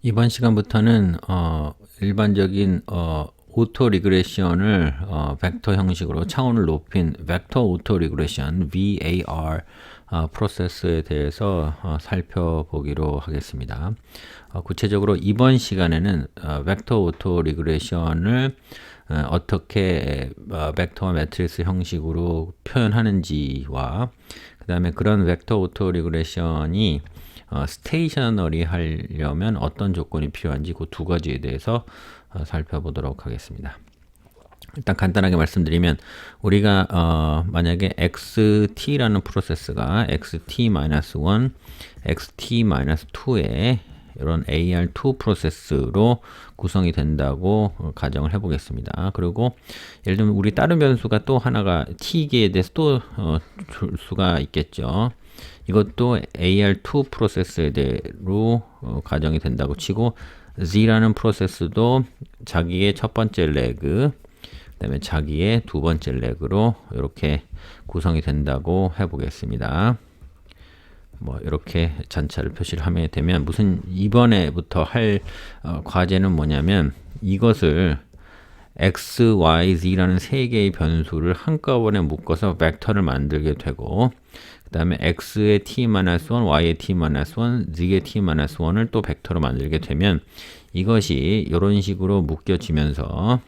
이번 시간부터는 일반적인 오토 리그레션을 벡터 형식으로 차원을 높인 벡터 오토 리그레션 VAR 프로세스에 대해서 살펴보기로 하겠습니다. 구체적으로 이번 시간에는 벡터 오토 리그레션을 어떻게 벡터와 매트릭스 형식으로 표현하는지와 그 다음에 그런 벡터 오토 리그레션이 스테이셔너리 하려면 어떤 조건이 필요한지 그 두 가지에 대해서 살펴보도록 하겠습니다. 일단 간단하게 말씀드리면 우리가 만약에 xt라는 프로세스가 xt-1, xt-2의 이런 AR2 프로세스로 구성이 된다고 가정을 해보겠습니다. 그리고 예를 들면 우리 다른 변수가 또 하나가 t기에 대해서 또 줄 수가 있겠죠. 이것도 AR2 프로세스대로 가정이 된다고 치고 Z라는 프로세스도 자기의 첫 번째 레그 그 다음에 자기의 두 번째 레그로 이렇게 구성이 된다고 해보겠습니다. 뭐 이렇게 전체를 표시를 하게 되면 무슨 이번에부터 할 과제는 뭐냐면 이것을 x, y, z라는 세 개의 변수를 한꺼번에 묶어서 벡터를 만들게 되고 그 다음에 x의 t-1, y의 t-1, z의 t-1을 또 벡터로 만들게 되면 이것이 이런 식으로 묶여지면서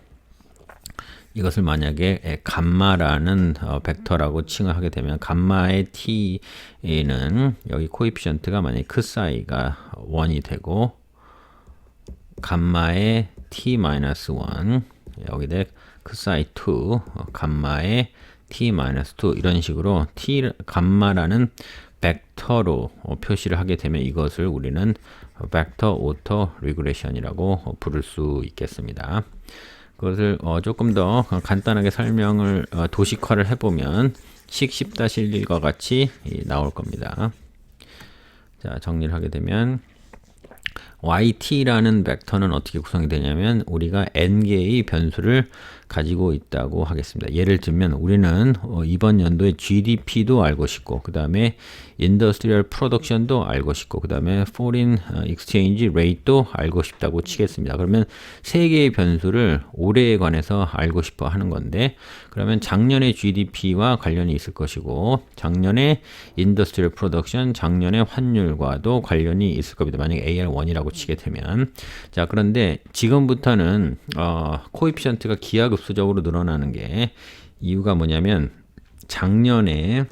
이것을 만약에 감마라는 벡터라고 칭하게 되면 감마의 t는 여기 코에피션트가 만약에 크사이가 1이 되고 감마의 t-1 여기다 크사이 2 감마의 t-2 이런 식으로 감마라는 벡터로 표시를 하게 되면 이것을 우리는 벡터 오토 리그레션이라고 부를 수 있겠습니다. 그것을 조금 더 간단하게 설명을 도식화를 해보면 식 10-1과 같이 나올 겁니다. 자, 정리를 하게 되면 yt라는 벡터는 어떻게 구성이 되냐면 우리가 n개의 변수를 가지고 있다고 하겠습니다. 예를 들면 우리는 이번 연도에 GDP도 알고 싶고 그 다음에 Industrial Production도 알고 싶고 그 다음에 Foreign Exchange Rate도 알고 싶다고 치겠습니다. 그러면 세 개의 변수를 올해에 관해서 알고 싶어 하는 건데 그러면 작년의 GDP와 관련이 있을 것이고 작년의 Industrial Production, 작년의 환율과도 관련이 있을 겁니다. 만약에 AR1이라고 치게 되면 자 그런데 지금부터는 코에피션트가 기하급수적으로 늘어나는 게 이유가 뭐냐면 작년에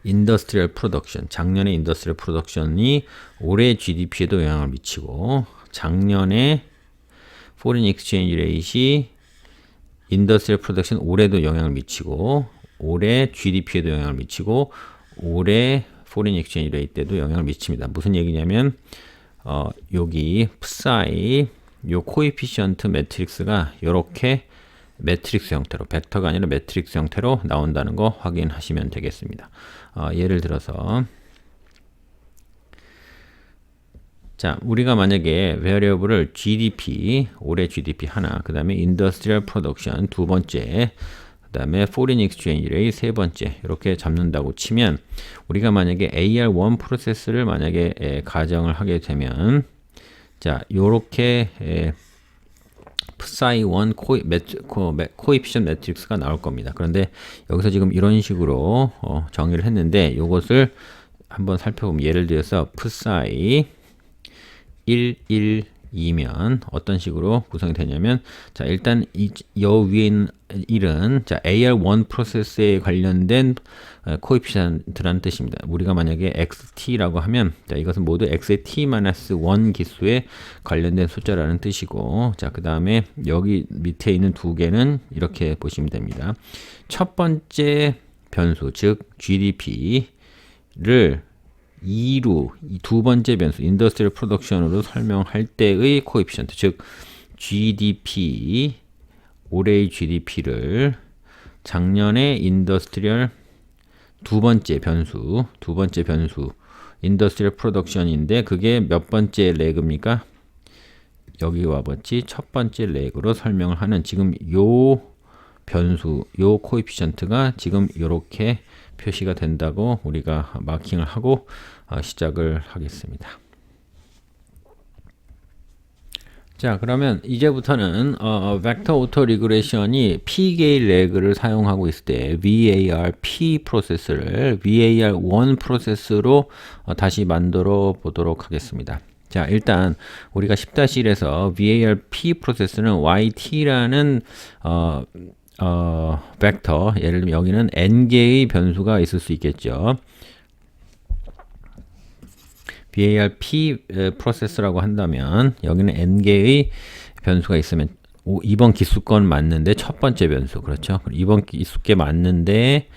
인더스트리얼 프로덕션, 작년에 인더스트리얼 프로덕션이 올해 GDP에도 영향을 미치고 작년에 포린 익스체인지 레이트이 인더스트리얼 프로덕션 올해도 영향을 미치고 올해 GDP에도 영향을 미치고 올해 포린 익스체인지 레이트 때도 영향을 미칩니다. 무슨 얘기냐면 여기 psi 요 코에피션트 매트릭스가 이렇게 매트릭스 형태로 벡터가 아니라 매트릭스 형태로 나온다는 거 확인하시면 되겠습니다. 예를 들어서 자 우리가 만약에 베리어블을 GDP 올해 GDP 하나 그 다음에 Industrial Production 두 번째 그 다음에 Foreign Exchange Rate 세 번째 이렇게 잡는다고 치면 우리가 만약에 AR1 프로세스를 만약에 가정을 하게 되면 자 요렇게 psi1 코에피션 매트릭스가 나올 겁니다. 그런데 여기서 지금 이런 식으로 정의를 했는데 이것을 한번 살펴보면 예를 들어서 psi 1, 1, 2면 어떤 식으로 구성이 되냐면 자 일단 여 위에 있는 1은 자 AR1 프로세스에 관련된 코에피션트라는 뜻입니다. 우리가 만약에 XT라고 하면 자 이것은 모두 X의 T-1 기수에 관련된 숫자라는 뜻이고 자 그 다음에 여기 밑에 있는 두 개는 이렇게 보시면 됩니다. 첫 번째 변수 즉 GDP를 2로 두 번째 변수 인더스트리얼 프로덕션으로 설명할 때의 코에피션트 즉 GDP 올해의 GDP를 작년의 인더스트리얼 두 번째 변수 인더스트리얼 프로덕션인데 그게 몇 번째 레그입니까? 여기와 같이 첫 번째 레그로 설명을 하는 지금 요 변수 요 코에피션트가 지금 이렇게 표시가 된다고 우리가 마킹을 하고 시작을 하겠습니다. 자, 그러면 이제부터는 벡터 오토 리그레션이 p게일 레그를 사용하고 있을 때 VAR-P 프로세스를 VAR-1 프로세스로 다시 만들어 보도록 하겠습니다. 자, 일단 우리가 10-1에서 VAR-P 프로세스는 YT라는 벡터, 예를 들면 여기는 n개의 변수가 있을 수 있겠죠. VAR-P 프로세스라고 한다면 여기는 n개의 변수가 있으면 2번 기수건 맞는데 첫 번째 변수, 그렇죠? 2번 기수께 맞는데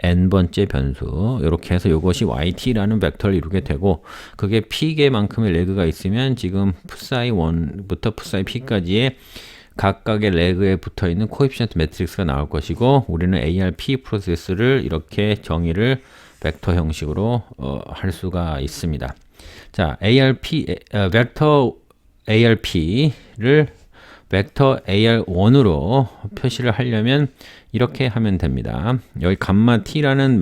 n번째 변수, 이렇게 해서 이것이 yt라는 벡터를 이루게 되고, 그게 p개만큼의 레그가 있으면 지금 psi 1부터 psi p까지의 각각의 레그에 붙어있는 코에피션트 매트릭스가 나올 것이고, 우리는 ARP 프로세스를 이렇게 정의를 벡터 형식으로 할 수가 있습니다. 자, 벡터 ARP를 벡터 AR1으로 표시를 하려면 이렇게 하면 됩니다. 여기 감마 t라는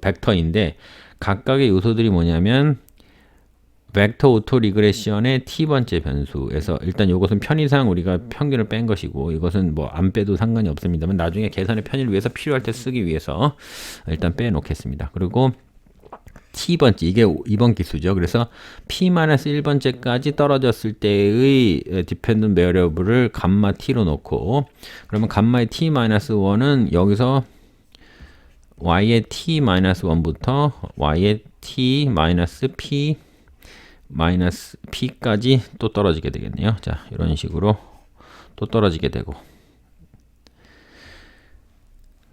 벡터인데 각각의 요소들이 뭐냐면 벡터 오토 리그레션의 t번째 변수에서 일단 이것은 편의상 우리가 평균을 뺀 것이고, 이것은 뭐 안 빼도 상관이 없습니다만 나중에 계산의 편의를 위해서 필요할 때 쓰기 위해서 일단 빼 놓겠습니다. 그리고 t번째, 이게 2번 기수죠. 그래서 p-1번째까지 떨어졌을 때의 dependent variable을 감마 t로 놓고, 그러면 감마의 t-1은 여기서 y의 t-1부터 y의 t-p p까지 또 떨어지게 되겠네요. 자, 이런 식으로 또 떨어지게 되고,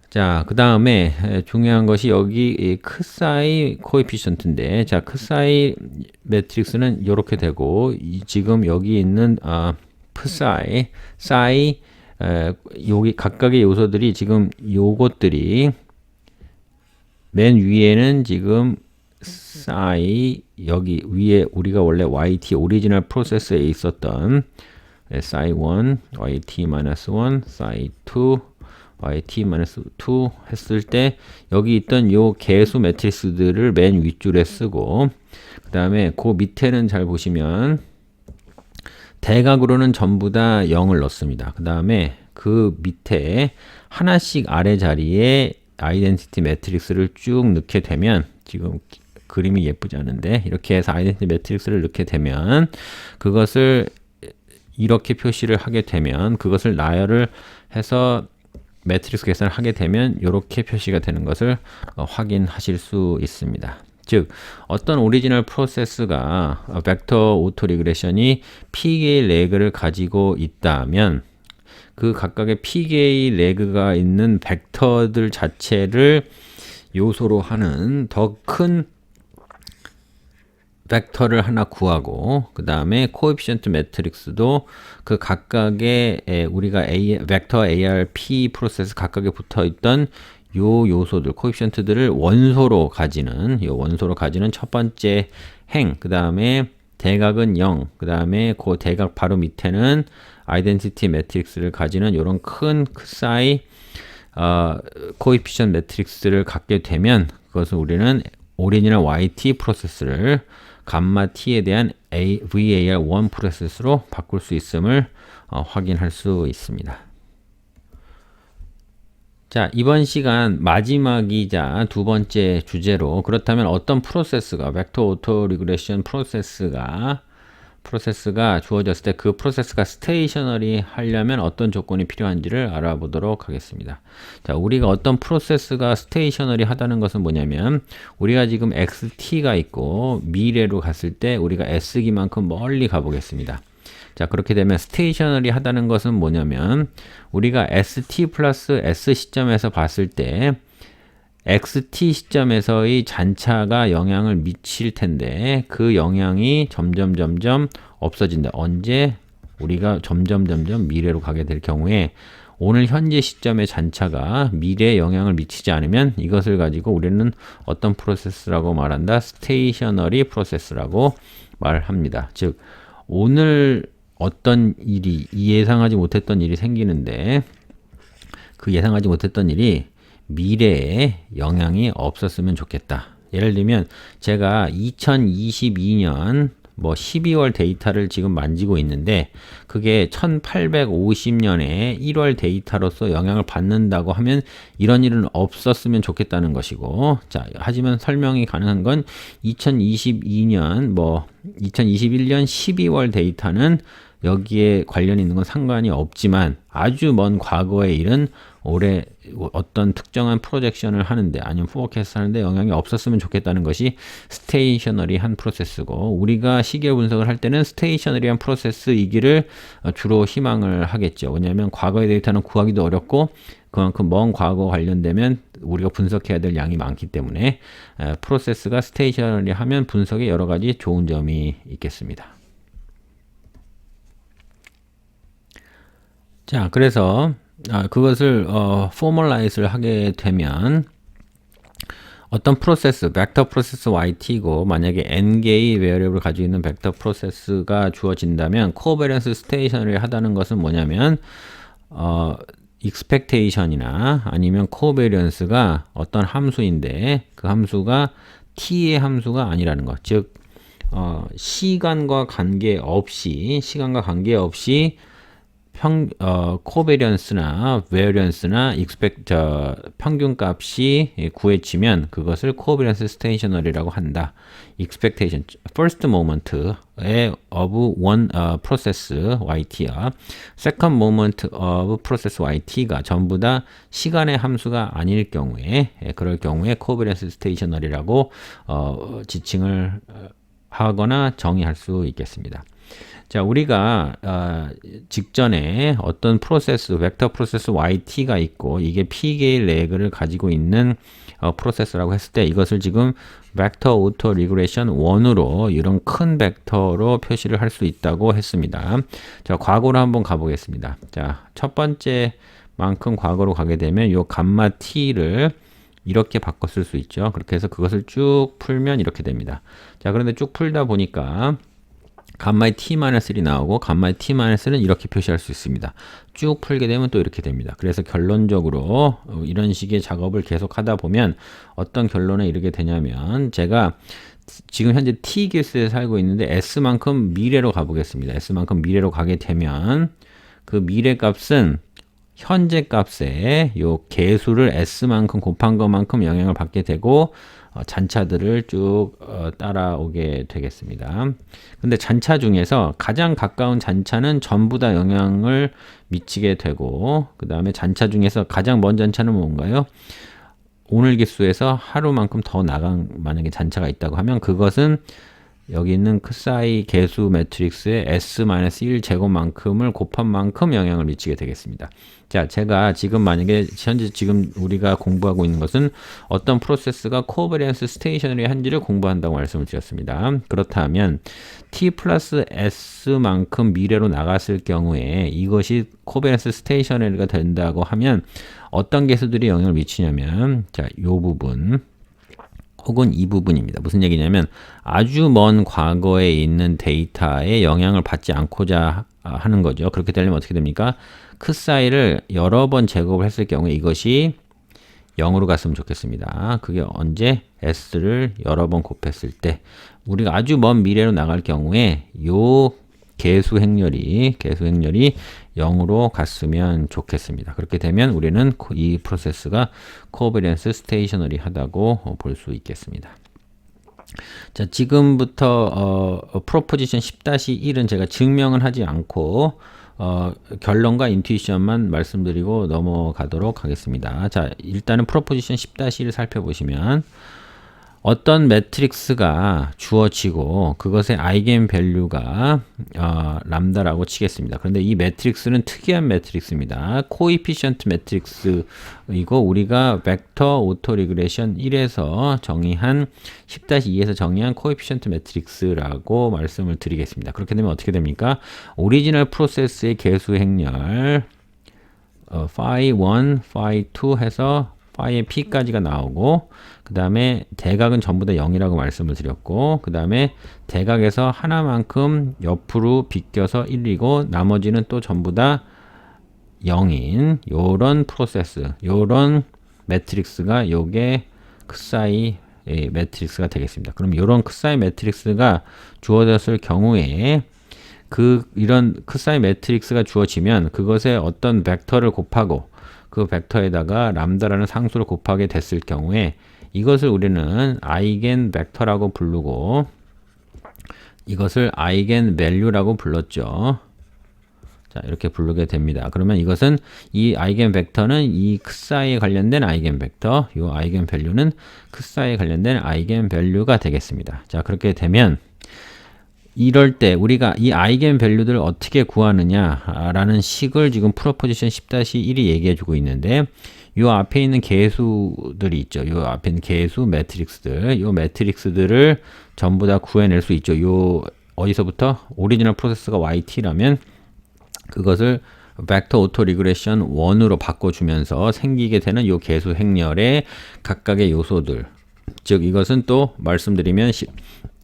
자, 그 다음에 중요한 것이 여기 크사이 코에피션트인데, 자, 크사이 매트릭스는 이렇게 되고, 지금 여기 있는 psi, psi 여기 각각의 요소들이 지금 요것들이 맨 위에는 지금 psi, 여기 위에 우리가 원래 YT 오리지널 프로세스에 있었던 psi1, YT-1, psi2, YT-2 했을 때 여기 있던 요 개수 매트리스들을 맨 윗줄에 쓰고, 그 다음에 그 밑에는 잘 보시면 대각으로는 전부 다 0을 넣습니다. 그 다음에 그 밑에 하나씩 아래 자리에 아이덴티티 매트릭스를 쭉 넣게 되면, 지금 그림이 예쁘지 않은데 이렇게 해서 아이덴티티 매트릭스를 넣게 되면, 그것을 이렇게 표시를 하게 되면, 그것을 나열을 해서 매트릭스 계산을 하게 되면 이렇게 표시가 되는 것을 확인하실 수 있습니다. 즉, 어떤 오리지널 프로세스가 벡터 오토 리그레션이 p개의 레그를 가지고 있다면 그 각각의 p개의 레그가 있는 벡터들 자체를 요소로 하는 더 큰 벡터를 하나 구하고, 그 다음에 코에피션트 매트릭스도 그 각각의 우리가 벡터 ARP 프로세스 각각에 붙어있던 요 요소들, 코에피션트들을 원소로 가지는 첫 번째 행, 그 다음에 대각은 0, 그 다음에 그 대각 바로 밑에는 아이덴티티 매트릭스를 가지는 이런 큰 사이 코에피션트 매트릭스를 갖게 되면, 그것을 우리는 오리지널 YT 프로세스를 감마 t에 대한 VAR1 프로세스로 바꿀 수 있음을 확인할 수 있습니다. 자, 이번 시간 마지막이자 두 번째 주제로, 그렇다면 어떤 프로세스가 벡터 오토 리그레션 프로세스가 주어졌을 때 그 프로세스가 스테이셔너리 하려면 어떤 조건이 필요한지를 알아보도록 하겠습니다. 자, 우리가 어떤 프로세스가 스테이셔너리 하다는 것은 뭐냐면, 우리가 지금 xt가 있고 미래로 갔을 때 우리가 s기만큼 멀리 가보겠습니다. 자, 그렇게 되면 스테이셔너리 하다는 것은 뭐냐면, 우리가 st 플러스 s 시점에서 봤을 때 xt 시점에서의 잔차가 영향을 미칠 텐데, 그 영향이 점점 없어진다. 언제? 우리가 점점 미래로 가게 될 경우에 오늘 현재 시점의 잔차가 미래에 영향을 미치지 않으면 이것을 가지고 우리는 어떤 프로세스라고 말한다? 스테이셔너리 프로세스라고 말합니다. 즉, 오늘 어떤 일이, 예상하지 못했던 일이 생기는데 그 예상하지 못했던 일이 미래에 영향이 없었으면 좋겠다. 예를 들면 제가 2022년 뭐 12월 데이터를 지금 만지고 있는데 그게 1850년에 1월 데이터로서 영향을 받는다고 하면 이런 일은 없었으면 좋겠다는 것이고, 자, 하지만 설명이 가능한 건 2022년 뭐 2021년 12월 데이터는 여기에 관련 있는 건 상관이 없지만 아주 먼 과거의 일은 올해 어떤 특정한 프로젝션을 하는데 아니면 포어캐스트 하는데 영향이 없었으면 좋겠다는 것이 스테이셔너리한 프로세스고, 우리가 시계열 분석을 할 때는 스테이셔너리한 프로세스이기를 주로 희망을 하겠죠. 왜냐하면 과거의 데이터는 구하기도 어렵고 그만큼 먼 과거 관련되면 우리가 분석해야 될 양이 많기 때문에 프로세스가 스테이셔너리하면 분석에 여러 가지 좋은 점이 있겠습니다. 자, 그래서 그것을 포멀라이즈를 하게 되면 어떤 프로세스, 벡터 프로세스 yt고 만약에 n개의 베어리블을 가지고 있는 벡터 프로세스가 주어진다면 코베런스 스테이셔너리 하다는 것은 뭐냐면 expectation이나 아니면 코베리언스가 어떤 함수인데 그 함수가 t의 함수가 아니라는 것. 즉 시간과 관계없이 코베리언스나 베어리언스나 평균값이 구해지면 그것을 코베리언스 스테이셔너리라고 한다. expectation, first moment의 of one process yt와 second moment of process yt가 전부 다 시간의 함수가 아닐 경우에 그럴 경우에 코베리언스 스테이셔너리라고 지칭을 하거나 정의할 수 있겠습니다. 자, 우리가 직전에 어떤 프로세스, 벡터 프로세스 yt가 있고 이게 p개의 레그를 가지고 있는 프로세스라고 했을 때 이것을 지금 벡터 오토 리그레션 1으로 이런 큰 벡터로 표시를 할 수 있다고 했습니다. 자, 과거로 한번 가보겠습니다. 자, 첫 번째 만큼 과거로 가게 되면 요 감마 t를 이렇게 바꿨을 수 있죠. 그렇게 해서 그것을 쭉 풀면 이렇게 됩니다. 자, 그런데 쭉 풀다 보니까 감마의 t-1이 나오고 감마의 t-는 이렇게 표시할 수 있습니다. 쭉 풀게 되면 또 이렇게 됩니다. 그래서 결론적으로 이런 식의 작업을 계속 하다 보면 어떤 결론에 이르게 되냐면 제가 지금 현재 t 개수에 살고 있는데 s만큼 미래로 가보겠습니다. s만큼 미래로 가게 되면 그 미래 값은 현재 값에 요 개수를 s만큼 곱한 것만큼 영향을 받게 되고 잔차들을 쭉 따라오게 되겠습니다. 근데 잔차 중에서 가장 가까운 잔차는 전부 다 영향을 미치게 되고 그 다음에 잔차 중에서 가장 먼 잔차는 뭔가요? 오늘 기수에서 하루만큼 더 나간 만약에 잔차가 있다고 하면 그것은 여기 있는 크사이 개수 매트릭스의 s-1 제곱만큼을 곱한 만큼 영향을 미치게 되겠습니다. 자, 제가 지금 만약에 현재 지금 우리가 공부하고 있는 것은 어떤 프로세스가 코베리언스 스테이셔너리 한지를 공부한다고 말씀을 드렸습니다. 그렇다면 t 플러스 s만큼 미래로 나갔을 경우에 이것이 코베리언스 스테이셔너리가 된다고 하면 어떤 개수들이 영향을 미치냐면 자, 요 부분 혹은 이 부분입니다. 무슨 얘기냐면 아주 먼 과거에 있는 데이터에 영향을 받지 않고자 하는 거죠. 그렇게 되려면 어떻게 됩니까? 크사이를 여러 번 제곱을 했을 경우에 이것이 0으로 갔으면 좋겠습니다. 그게 언제? s를 여러 번 곱했을 때 우리가 아주 먼 미래로 나갈 경우에 요 개수 행렬이 0으로 갔으면 좋겠습니다. 그렇게 되면 우리는 이 프로세스가 코베리언스 스테이셔너리 하다고 볼 수 있겠습니다. 자, 지금부터 프로포지션 10-1은 제가 증명은 하지 않고 결론과 인투이션만 말씀드리고 넘어가도록 하겠습니다. 자, 일단은 프로포지션 10-1을 살펴보시면 어떤 매트릭스가 주어지고 그것의 아이겐 밸류가 람다라고 치겠습니다. 그런데 이 매트릭스는 특이한 매트릭스입니다. 코이피션트 매트릭스이고 우리가 벡터 오토 리그레션 1에서 정의한 10-2에서 정의한 코이피션트 매트릭스라고 말씀을 드리겠습니다. 그렇게 되면 어떻게 됩니까? 오리지널 프로세스의 개수 행렬 phi 1, phi 2 해서 phi의 p까지가 나오고 그 다음에 대각은 전부 다 0이라고 말씀을 드렸고 그 다음에 대각에서 하나만큼 옆으로 비껴서 1이고 나머지는 또 전부 다 0인 요런 프로세스, 요런 매트릭스가 요게 크사이 매트릭스가 되겠습니다. 그럼 이런 크 사이 매트릭스가 주어졌을 경우에 이런 크 사이 매트릭스가 주어지면 그것에 어떤 벡터를 곱하고 그 벡터에다가 람다라는 상수를 곱하게 됐을 경우에 이것을 우리는 아이겐 벡터라고 부르고 이것을 아이겐 밸류라고 불렀죠. 자, 이렇게 부르게 됩니다. 그러면 이것은 이 아이겐 벡터는 이 크 사이에 관련된 아이겐 벡터, 이 아이겐 밸류는 크 사이에 관련된 아이겐 밸류가 되겠습니다. 자, 그렇게 되면 이럴 때 우리가 이 아이겐 밸류들을 어떻게 구하느냐라는 식을 지금 프로포지션 10-1이 얘기해 주고 있는데 요 앞에 있는 계수들이 있죠. 요 앞에 있는 계수 매트릭스들, 요 매트릭스들을 전부 다 구해낼 수 있죠. 요 어디서부터 오리지널 프로세스가 yt라면 그것을 벡터 오토 리그레션 1으로 바꿔주면서 생기게 되는 요 계수 행렬의 각각의 요소들, 즉 이것은 또 말씀드리면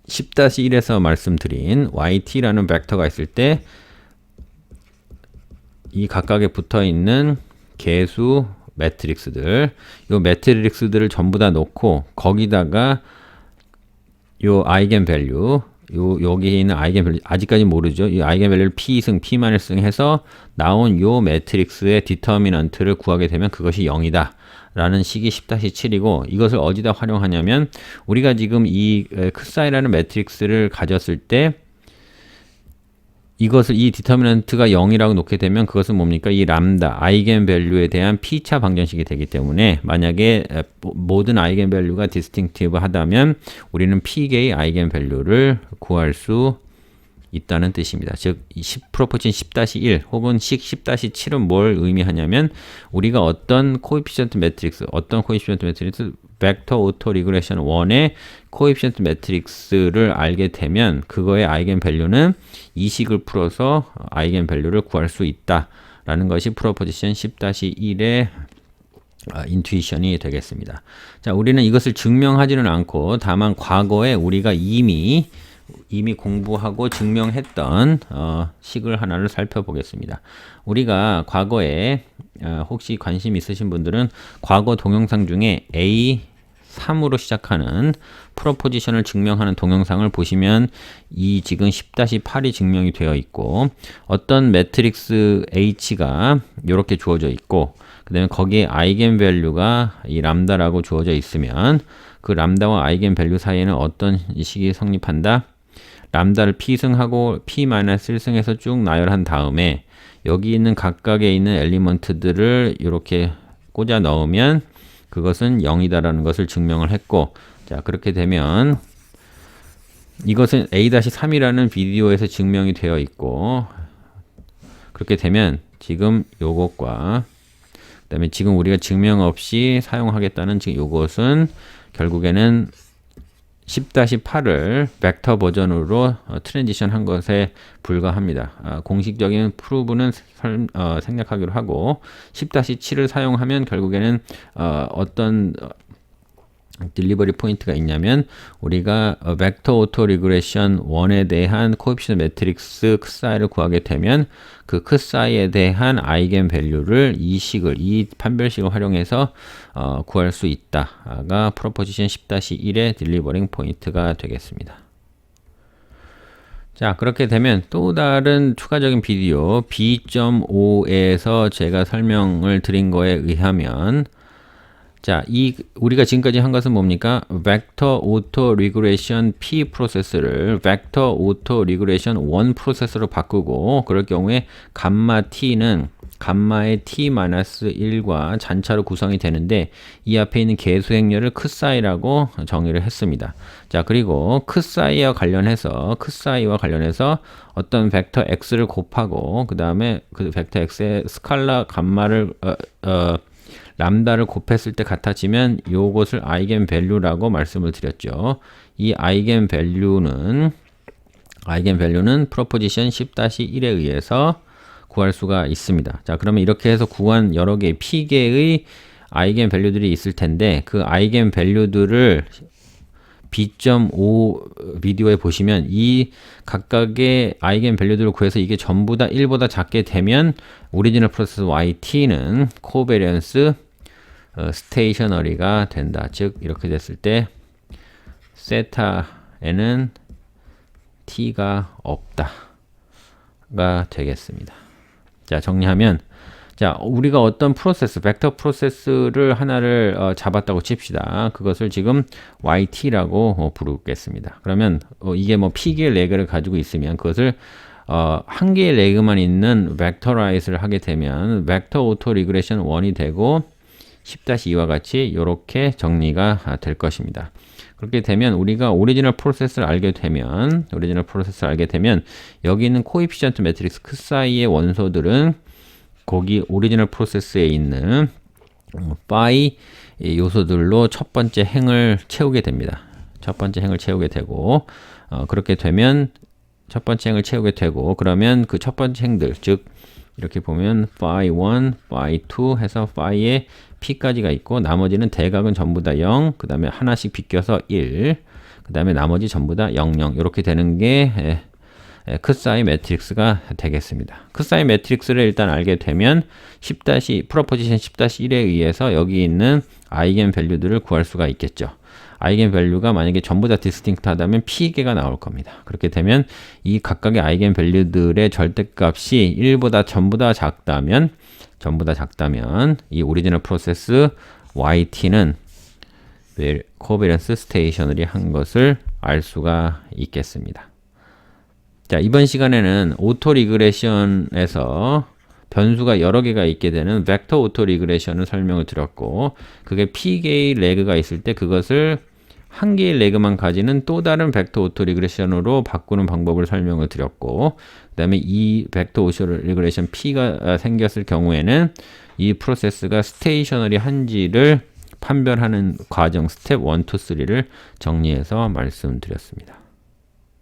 10-1에서 말씀드린 yt라는 벡터가 있을 때 이 각각에 붙어 있는 계수 매트릭스들, 요 매트릭스들을 전부 다 놓고 거기다가 요 아이겐 밸류, 여기 있는 아이겐 밸류 아직까지 모르죠. 이 아이겐 밸류를 P승, P-승 해서 나온 요 매트릭스의 디터미넌트를 구하게 되면 그것이 0이다. 라는 식이 10-7이고 이것을 어디다 활용하냐면 우리가 지금 이 크 사이라는 매트릭스를 가졌을 때 이것을 이 디터미넌트가 0이라고 놓게 되면 그것은 뭡니까? 이 람다 아이겐 밸류에 대한 P차 방정식이 되기 때문에 만약에 모든 아이겐 밸류가 디스팅티브 하다면 우리는 P개의 아이겐 밸류를 구할 수 있다는 뜻입니다. 즉, 10프로포진 10-1 혹은 식 10-7은 뭘 의미하냐면 우리가 어떤 코에피션트 매트릭스, 벡터 오토 리그레션 1의 코에피션트 매트릭스를 알게 되면 그거의 아이겐 밸류는 이 식을 풀어서 아이겐 밸류를 구할 수 있다라는 것이 프로포지션 10-1의 인투이션이 되겠습니다. 자, 우리는 이것을 증명하지는 않고 다만 과거에 우리가 이미 공부하고 증명했던 식을 하나를 살펴보겠습니다. 우리가 과거에 혹시 관심 있으신 분들은 과거 동영상 중에 A3으로 시작하는 프로포지션을 증명하는 동영상을 보시면 이 지금 10-8이 증명이 되어 있고 어떤 매트릭스 H가 이렇게 주어져 있고 그 다음에 거기에 아이겐 밸류가 이 람다라고 주어져 있으면 그 람다와 아이겐 밸류 사이에는 어떤 식이 성립한다? 람다를 P승하고 P-1승해서 쭉 나열한 다음에 여기 있는 각각에 있는 엘리먼트들을 이렇게 꽂아 넣으면 그것은 0이다라는 것을 증명을 했고 자 그렇게 되면 이것은 A-3이라는 비디오에서 증명이 되어 있고 그렇게 되면 지금 요것과 그 다음에 지금 우리가 증명 없이 사용하겠다는 지금 요것은 결국에는 10-8을 벡터 버전으로 트랜지션 한 것에 불과합니다. 공식적인 프루브는 생략하기로 하고 10-7을 사용하면 결국에는 어떤 딜리버리 포인트가 있냐면 우리가 벡터 오토 리그레션 1에 대한 코에피션 매트릭스 크 사이를 구하게 되면 그 크 사이에 대한 아이겐 밸류를 이 판별식을 활용해서 구할 수 있다가 프로포지션 10-1의 딜리버링 포인트가 되겠습니다. 자 그렇게 되면 또 다른 추가적인 비디오 B.5에서 제가 설명을 드린 거에 의하면 자, 우리가 지금까지 한 것은 뭡니까? 벡터 오토 리그레션 P 프로세스를 벡터 오토 리그레션 1 프로세스로 바꾸고 그럴 경우에 감마 T는 감마의 T-1과 잔차로 구성이 되는데 이 앞에 있는 계수 행렬을 크 사이라고 정의를 했습니다. 자, 그리고 크 사이와 관련해서 어떤 벡터 X를 곱하고 그 다음에 그 벡터 X의 스칼라 감마를 람다를 곱했을 때 같아지면 요것을 아이겐 밸류라고 말씀을 드렸죠. 이 아이겐 밸류는 프로포지션 10-1에 의해서 구할 수가 있습니다. 자, 그러면 이렇게 해서 구한 여러 개의 P개의 아이겐 밸류들이 있을 텐데 그 아이겐 밸류들을 B.5 비디오에 보시면 이 각각의 아이겐 밸류들을 구해서 이게 전부 다 1보다 작게 되면 오리지널 프로세스 YT는 코베리언스 스테이셔너리가 된다. 즉 이렇게 됐을 때 세타에는 t가 없다가 되겠습니다. 자, 정리하면, 자, 우리가 어떤 프로세스, 벡터 프로세스를 하나를 잡았다고 칩시다. 그것을 지금 yt라고 부르겠습니다. 그러면 이게 뭐 p개의 레그를 가지고 있으면 그것을 한 개의 레그만 있는 벡터라이즈를 하게 되면 벡터 오토 리그레션 1이 되고 10-2와 같이 이렇게 정리가 될 것입니다. 그렇게 되면 우리가 오리지널 프로세스를 알게 되면 여기 있는 코에피션트 매트릭스 크 사이의 원소들은 거기 오리지널 프로세스에 있는 파이 요소들로 첫 번째 행을 채우게 됩니다. 첫 번째 행을 채우게 되고 그렇게 되면 첫 번째 행을 채우게 되고 그러면 그 첫 번째 행들 즉 이렇게 보면 phi 1, phi 2 해서 phi의 p까지가 있고 나머지는 대각은 전부 다 0, 그 다음에 하나씩 비껴서 1, 그 다음에 나머지 전부 다 0, 0 이렇게 되는 게 크사이 매트릭스가 되겠습니다. 크사이 매트릭스를 일단 알게 되면 프로포지션 10-1에 의해서 여기 있는 아이겐 밸류들을 구할 수가 있겠죠. 아이겐 밸류가 만약에 전부 다 디스팅크트하다면 p개가 나올 겁니다. 그렇게 되면 이 각각의 아이겐 밸류들의 절대값이 1보다 전부 다 작다면 이 오리지널 프로세스 yt는 코베런스 스테이셔너리 한 것을 알 수가 있겠습니다. 자, 이번 시간에는 오토 리그레션에서 변수가 여러 개가 있게 되는 벡터 오토 리그레션을 설명을 드렸고 그게 p개의 레그가 있을 때 그것을 한 개의 레그만 가지는 또 다른 벡터 오토 리그레션으로 바꾸는 방법을 설명을 드렸고 그 다음에 이 벡터 오토 리그레션 p가 생겼을 경우에는 이 프로세스가 스테이셔너리 한지를 판별하는 과정 스텝 1, 2, 3를 정리해서 말씀드렸습니다.